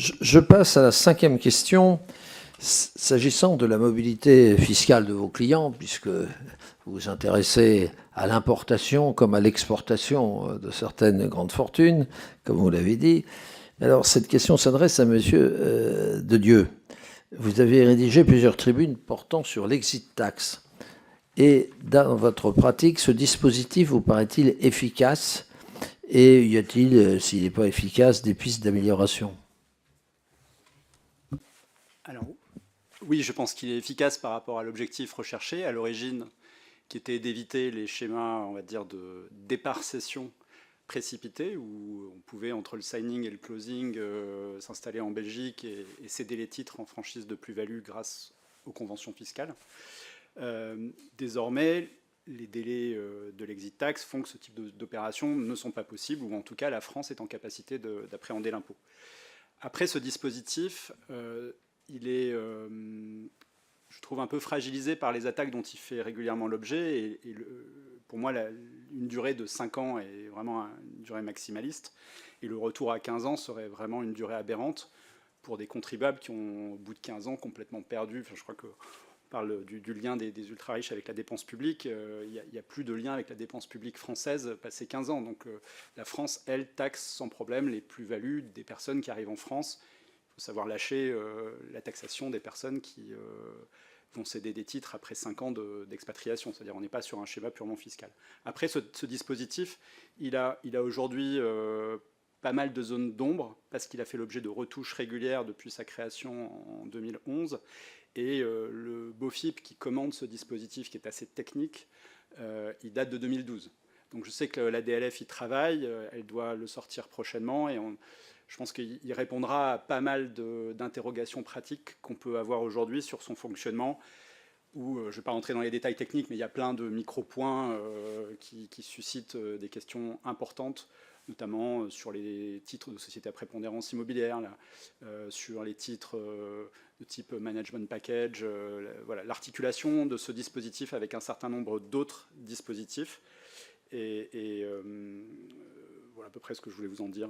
Je passe à la cinquième question. S'agissant de la mobilité fiscale de vos clients, puisque vous vous intéressez à l'importation comme à l'exportation de certaines grandes fortunes, comme vous l'avez dit, alors cette question s'adresse à Monsieur de Dieu. Vous avez rédigé plusieurs tribunes portant sur l'exit tax. Et dans votre pratique, ce dispositif vous paraît-il efficace? Et y a-t-il, s'il n'est pas efficace, des pistes d'amélioration? Alors, oui, je pense qu'il est efficace par rapport à l'objectif recherché à l'origine, qui était d'éviter les schémas, on va dire, de départ-cession précipité, où on pouvait, entre le signing et le closing, s'installer en Belgique et céder les titres en franchise de plus-value grâce aux conventions fiscales. Désormais, les délais de l'exit tax font que ce type d'opérations ne sont pas possibles, ou en tout cas la France est en capacité d'appréhender l'impôt. Après, ce dispositif, il est, je trouve, un peu fragilisé par les attaques dont il fait régulièrement l'objet. Pour moi, une durée de 5 ans est vraiment une durée maximaliste. Et le retour à 15 ans serait vraiment une durée aberrante pour des contribuables qui ont, au bout de 15 ans, complètement perdu. Enfin, je crois qu'on parle du lien des ultra-riches avec la dépense publique. Il n'y a plus de lien avec la dépense publique française passé 15 ans. Donc la France, elle, taxe sans problème les plus-values des personnes qui arrivent en France. Il faut savoir lâcher la taxation des personnes qui vont céder des titres après 5 ans d'expatriation. C'est-à-dire on n'est pas sur un schéma purement fiscal. Après, ce dispositif, il a aujourd'hui pas mal de zones d'ombre parce qu'il a fait l'objet de retouches régulières depuis sa création en 2011. Et le BOFIP qui commande ce dispositif, qui est assez technique, il date de 2012. Donc je sais que la DLF y travaille, elle doit le sortir prochainement, et je pense qu'il répondra à pas mal d'interrogations pratiques qu'on peut avoir aujourd'hui sur son fonctionnement, où je ne vais pas rentrer dans les détails techniques, mais il y a plein de micro-points qui suscitent des questions importantes, notamment sur les titres de sociétés à prépondérance immobilière, sur les titres de type management package, voilà, l'articulation de ce dispositif avec un certain nombre d'autres dispositifs. Et voilà à peu près ce que je voulais vous en dire.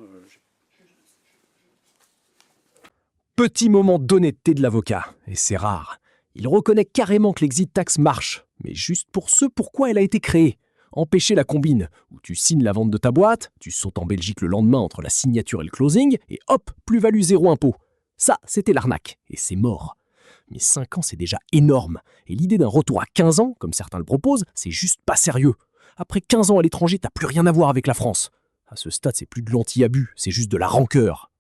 Petit moment d'honnêteté de l'avocat, et c'est rare. Il reconnaît carrément que l'exit tax marche, mais juste pour ce pourquoi elle a été créée. Empêcher la combine, où tu signes la vente de ta boîte, tu sautes en Belgique le lendemain entre la signature et le closing, et hop, plus-value zéro impôt. Ça, c'était l'arnaque, et c'est mort. Mais 5 ans, c'est déjà énorme, et l'idée d'un retour à 15 ans, comme certains le proposent, c'est juste pas sérieux. Après 15 ans à l'étranger, t'as plus rien à voir avec la France. À ce stade, c'est plus de l'anti-abus, c'est juste de la rancœur.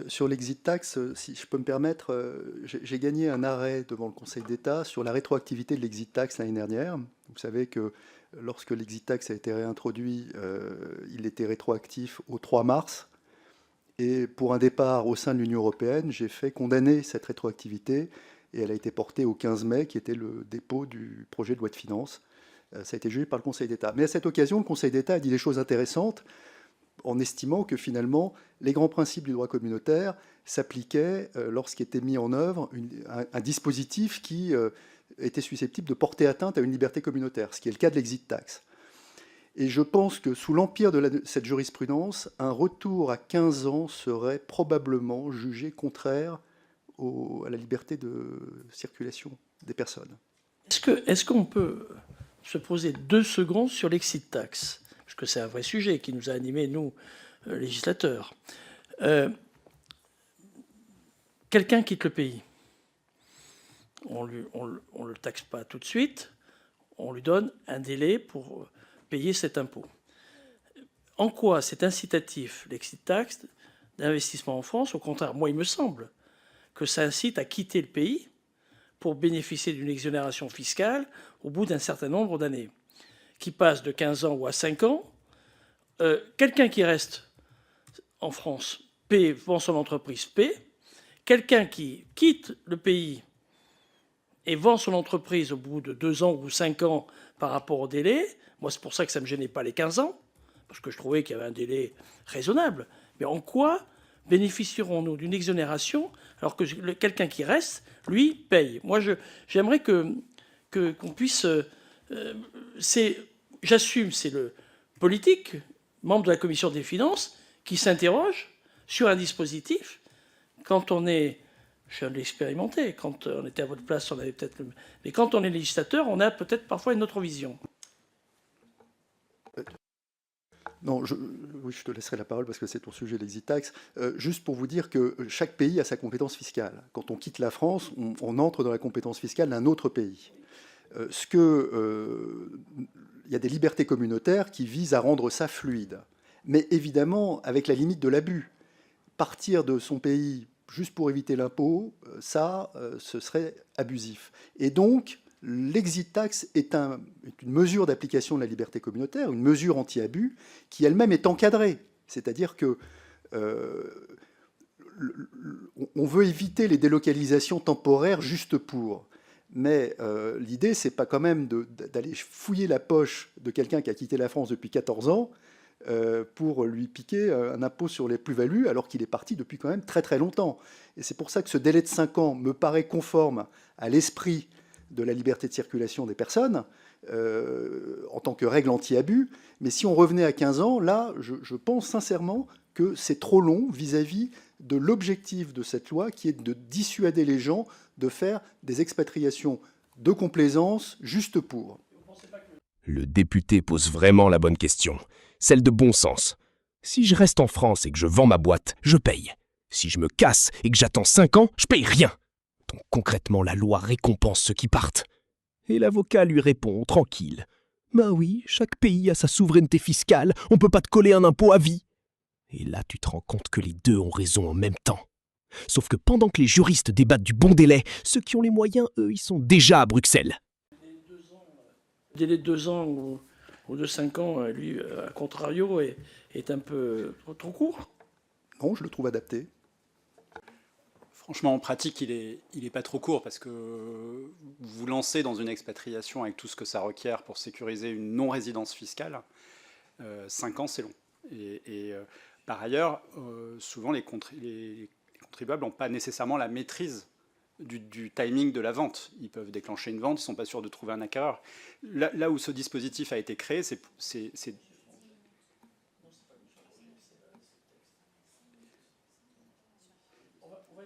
Sur l'exit tax, si je peux me permettre, j'ai gagné un arrêt devant le Conseil d'État sur la rétroactivité de l'exit tax l'année dernière. Vous savez que lorsque l'exit tax a été réintroduit, il était rétroactif au 3 mars. Et pour un départ au sein de l'Union européenne, j'ai fait condamner cette rétroactivité et elle a été portée au 15 mai, qui était le dépôt du projet de loi de finances. Ça a été jugé par le Conseil d'État. Mais à cette occasion, le Conseil d'État a dit des choses intéressantes, en estimant que finalement, les grands principes du droit communautaire s'appliquaient lorsqu'était mis en œuvre un dispositif qui était susceptible de porter atteinte à une liberté communautaire, ce qui est le cas de l'exit tax. Et je pense que sous l'empire de cette jurisprudence, un retour à 15 ans serait probablement jugé contraire à la liberté de circulation des personnes. Est-ce qu'on peut se poser 2 secondes sur l'exit tax ? Parce que c'est un vrai sujet qui nous a animés, nous, législateurs. Quelqu'un quitte le pays. On ne le taxe pas tout de suite. On lui donne un délai pour payer cet impôt. En quoi c'est incitatif, l'exit tax, d'investissement en France? Au contraire, moi, il me semble que ça incite à quitter le pays pour bénéficier d'une exonération fiscale au bout d'un certain nombre d'années, qui passe de 15 ans ou à 5 ans. Quelqu'un qui reste en France paie, vend son entreprise, paie. Quelqu'un qui quitte le pays et vend son entreprise au bout de 2 ans ou 5 ans par rapport au délai, moi c'est pour ça que ça ne me gênait pas les 15 ans, parce que je trouvais qu'il y avait un délai raisonnable. Mais en quoi bénéficierons-nous d'une exonération alors que quelqu'un qui reste, lui, paye? Moi, j'aimerais qu'on puisse... J'assume, c'est le politique, membre de la Commission des finances, qui s'interroge sur un dispositif quand on est... Je l'ai expérimenté. Quand on était à votre place, on avait peut-être... Mais quand on est législateur, on a peut-être parfois une autre vision. Non, oui, je te laisserai la parole parce que c'est ton sujet, l'exit tax. Juste pour vous dire que chaque pays a sa compétence fiscale. Quand on quitte la France, on entre dans la compétence fiscale d'un autre pays. Il y a des libertés communautaires qui visent à rendre ça fluide. Mais évidemment, avec la limite de l'abus. Partir de son pays juste pour éviter l'impôt, ce serait abusif. Et donc, l'exit tax est une mesure d'application de la liberté communautaire, une mesure anti-abus, qui elle-même est encadrée. C'est-à-dire que on veut éviter les délocalisations temporaires juste pour. Mais l'idée, c'est pas quand même d'aller fouiller la poche de quelqu'un qui a quitté la France depuis 14 ans pour lui piquer un impôt sur les plus-values, alors qu'il est parti depuis quand même très très longtemps. Et c'est pour ça que ce délai de 5 ans me paraît conforme à l'esprit de la liberté de circulation des personnes, en tant que règle anti-abus. Mais si on revenait à 15 ans, là, je pense sincèrement que c'est trop long vis-à-vis de l'objectif de cette loi, qui est de dissuader les gens de faire des expatriations de complaisance juste pour. Le député pose vraiment la bonne question, celle de bon sens. Si je reste en France et que je vends ma boîte, je paye. Si je me casse et que j'attends 5 ans, je paye rien. Donc concrètement, la loi récompense ceux qui partent. Et l'avocat lui répond, tranquille. Bah oui, chaque pays a sa souveraineté fiscale, on peut pas te coller un impôt à vie. Et là, tu te rends compte que les deux ont raison en même temps. Sauf que pendant que les juristes débattent du bon délai, ceux qui ont les moyens, eux, ils sont déjà à Bruxelles. Le délai de 2 ans ou de 5 ans, lui, à contrario, est un peu trop court. Non, je le trouve adapté. Franchement, en pratique, il est pas trop court parce que vous vous lancez dans une expatriation avec tout ce que ça requiert pour sécuriser une non-résidence fiscale. 5 ans, c'est long. Et par ailleurs, souvent, les contribuables n'ont pas nécessairement la maîtrise du timing de la vente. Ils peuvent déclencher une vente, ils ne sont pas sûrs de trouver un acquéreur. Là où ce dispositif a été créé, c'est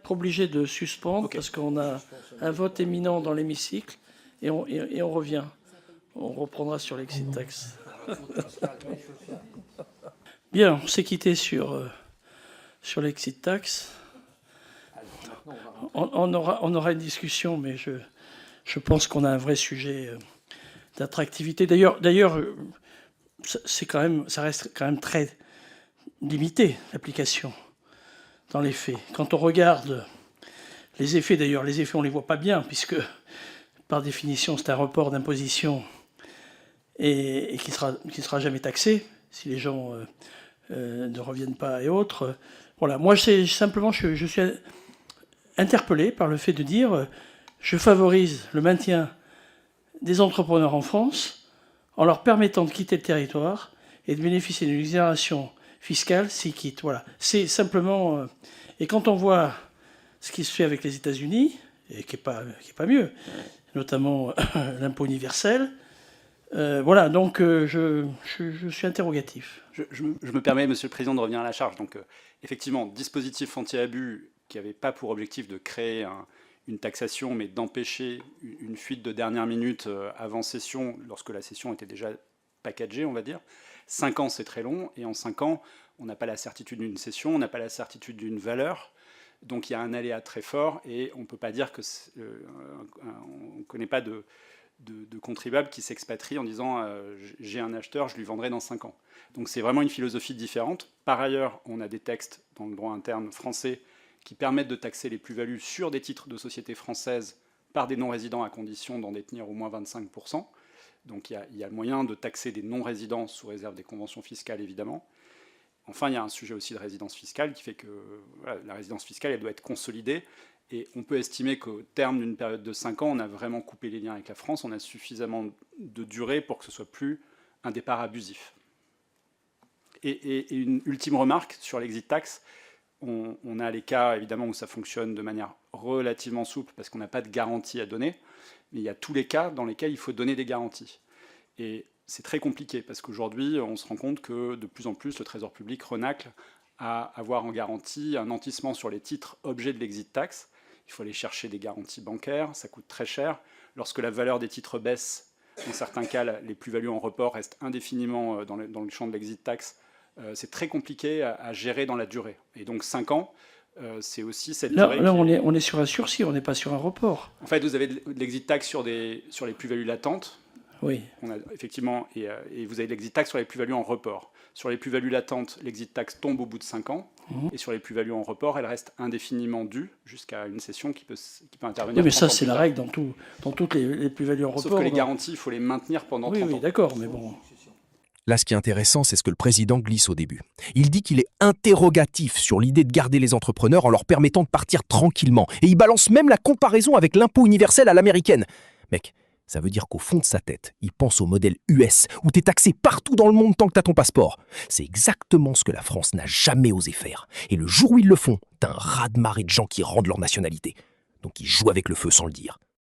Obligé de suspendre, okay, parce qu'on a un vote éminent dans l'hémicycle et on revient. On reprendra sur l'exit tax. Bien, on s'est quitté sur l'exit tax. On aura une discussion, mais je pense qu'on a un vrai sujet d'attractivité. D'ailleurs, ça reste quand même très limité, l'application, dans les faits. Quand on regarde les effets, d'ailleurs, les effets, on ne les voit pas bien, puisque, par définition, c'est un report d'imposition et qui sera jamais taxé, si les gens ne reviennent pas et autres. Voilà, moi, simplement, je suis interpellé par le fait de dire je favorise le maintien des entrepreneurs en France en leur permettant de quitter le territoire et de bénéficier d'une exonération fiscale s'ils quittent. Voilà. C'est simplement... et quand on voit ce qui se fait avec les États-Unis, et qui est pas mieux, notamment l'impôt universel, voilà, donc je suis interrogatif. Je me permets, Monsieur le Président, de revenir à la charge. Donc, effectivement, dispositif anti-abus qui n'avait pas pour objectif de créer une taxation, mais d'empêcher une fuite de dernière minute avant session, lorsque la session était déjà packagée, on va dire. 5 ans, c'est très long, et en 5 ans, on n'a pas la certitude d'une session, on n'a pas la certitude d'une valeur, donc il y a un aléa très fort, et on ne peut pas dire que... on ne connaît pas de contribuables qui s'expatrient en disant j'ai un acheteur, je lui vendrai dans 5 ans. Donc c'est vraiment une philosophie différente. Par ailleurs, on a des textes dans le droit interne français qui permettent de taxer les plus-values sur des titres de société françaises par des non-résidents à condition d'en détenir au moins 25%. Donc il y a moyen de taxer des non-résidents sous réserve des conventions fiscales, évidemment. Enfin, il y a un sujet aussi de résidence fiscale qui fait que voilà, la résidence fiscale, elle doit être consolidée. Et on peut estimer qu'au terme d'une période de 5 ans, on a vraiment coupé les liens avec la France, on a suffisamment de durée pour que ce soit plus un départ abusif. Et une ultime remarque sur l'exit tax, on a les cas évidemment où ça fonctionne de manière relativement souple parce qu'on n'a pas de garantie à donner, mais il y a tous les cas dans lesquels il faut donner des garanties. Et c'est très compliqué parce qu'aujourd'hui, on se rend compte que de plus en plus, le Trésor public renacle à avoir en garantie un nantissement sur les titres objets de l'exit tax. Il faut aller chercher des garanties bancaires, ça coûte très cher. Lorsque la valeur des titres baisse, dans certains cas, les plus-values en report restent indéfiniment dans le champ de l'exit tax. C'est très compliqué à gérer dans la durée. Et donc 5 ans, c'est aussi cette durée. Là on est sur un sursis, on n'est pas sur un report. En fait, vous avez de l'exit tax sur les plus-values latentes. Oui. Effectivement, et vous avez de l'exit tax sur les plus-values en report. Sur les plus-values latentes, l'exit tax tombe au bout de 5 ans. Et sur les plus-values en report, elle reste indéfiniment due jusqu'à une cession qui peut intervenir. Oui, mais ça, c'est la règle dans toutes les plus-values en report. Sauf que les garanties, il faut les maintenir pendant 30 ans. Oui, d'accord, mais bon. Là, ce qui est intéressant, c'est ce que le président glisse au début. Il dit qu'il est interrogatif sur l'idée de garder les entrepreneurs en leur permettant de partir tranquillement. Et il balance même la comparaison avec l'impôt universel à l'américaine. Mec, ça veut dire qu'au fond de sa tête, il pense au modèle US, où t'es taxé partout dans le monde tant que t'as ton passeport. C'est exactement ce que la France n'a jamais osé faire. Et le jour où ils le font, t'as un raz-de-marée de gens qui rendent leur nationalité. Donc ils jouent avec le feu sans le dire.